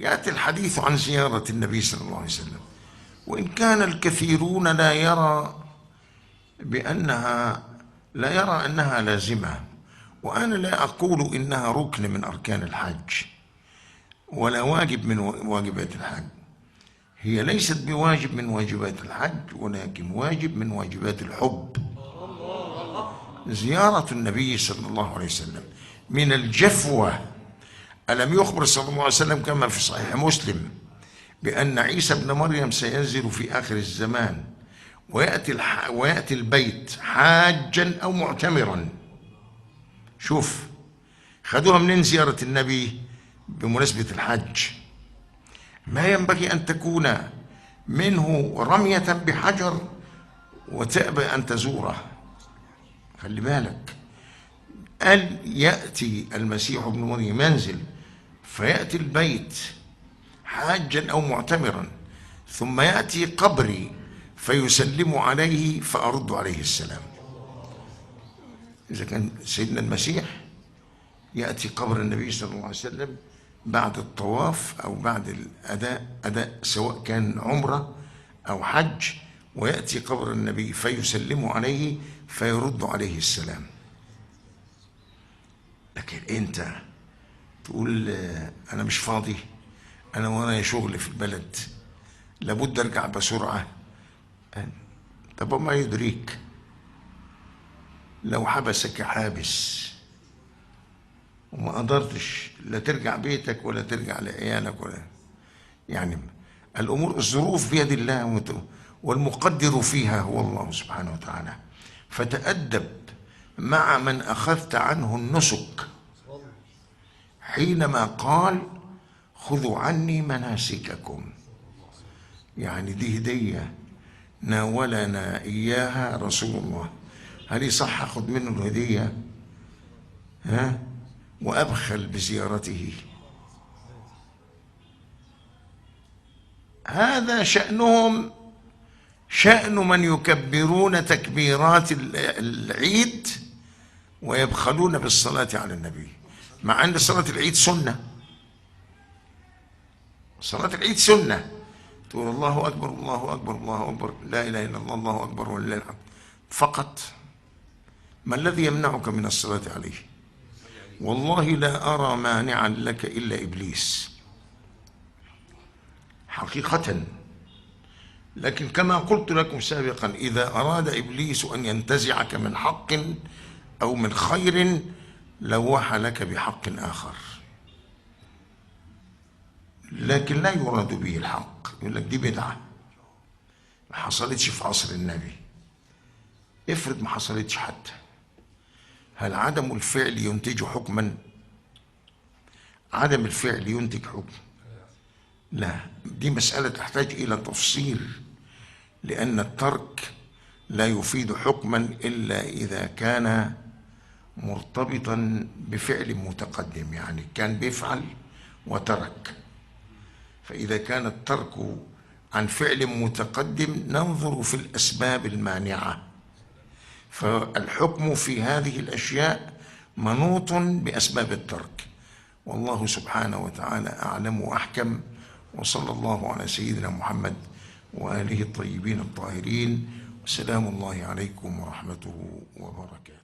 يأتي الحديث عن زيارة النبي صلى الله عليه وسلم، وإن كان الكثيرون لا يرى أنها لازمة، وأنا لا أقول إنها ركن من أركان الحج ولا واجب من واجبات الحج. هي ليست بواجب من واجبات الحج، ولكن واجب من واجبات الحب. زيارة النبي صلى الله عليه وسلم من الجفوة. ألم يخبر صلى الله عليه وسلم كما في صحيح مسلم بأن عيسى ابن مريم سينزل في آخر الزمان ويأتي البيت حاجا أو معتمرا؟ شوف خدوها منين زيارة النبي بمناسبة الحج؟ ما ينبغي أن تكون منه رمية بحجر وتأبى أن تزوره. خلي بالك، قال يأتي المسيح ابن مريم ينزل فيأتي البيت حاجا أو معتمرا، ثم يأتي قبري فيسلم عليه فأرد عليه السلام. إذا كان سيدنا المسيح يأتي قبر النبي صلى الله عليه وسلم بعد الطواف أو بعد الأداء سواء كان عمرة أو حج، ويأتي قبر النبي فيسلم عليه فيرد عليه السلام. لكن أنت تقول أنا مش فاضي، أنا ورايا شغل في البلد، لابد أرجع بسرعة. طب ما يدريك لو حبسك حابس وما قدرتش لا ترجع بيتك ولا ترجع لعيالك ولا يعني الأمور الظروف بيد الله، والمقدر فيها هو الله سبحانه وتعالى. فتأدب مع من أخذت عنه النسك حينما قال خذوا عني مناسككم. يعني دي هدية ناولنا إياها رسول الله، هل يصح أخذ منه الهدية وأبخل بزيارته؟ هذا شأنهم، شأن من يكبرون تكبيرات العيد ويبخلون بالصلاة على النبي، مع أن صلاة العيد سنة. صلاة العيد سنة، تقول الله أكبر الله أكبر الله أكبر لا إله إلا الله الله أكبر ولله الحمد فقط. ما الذي يمنعك من الصلاة عليه؟ والله لا أرى مانعا لك إلا إبليس حقيقة. لكن كما قلت لكم سابقا، إذا أراد إبليس أن ينتزعك من حق أو من خير لوح لك بحق آخر، لكن لا يراد به الحق. يقول لك دي بدعة ما حصلتش في عصر النبي. افرض ما حصلتش حتى، هل عدم الفعل ينتج حكما؟ عدم الفعل ينتج حكم؟ لا، دي مسألة تحتاج إلى تفصيل، لأن الترك لا يفيد حكما إلا إذا كان مرتبطا بفعل متقدم، يعني كان بيفعل وترك. فإذا كان الترك عن فعل متقدم ننظر في الأسباب المانعة، فالحكم في هذه الأشياء منوط بأسباب الترك. والله سبحانه وتعالى أعلم وأحكم، وصلى الله على سيدنا محمد وآله الطيبين الطاهرين، وسلام الله عليكم ورحمته وبركاته.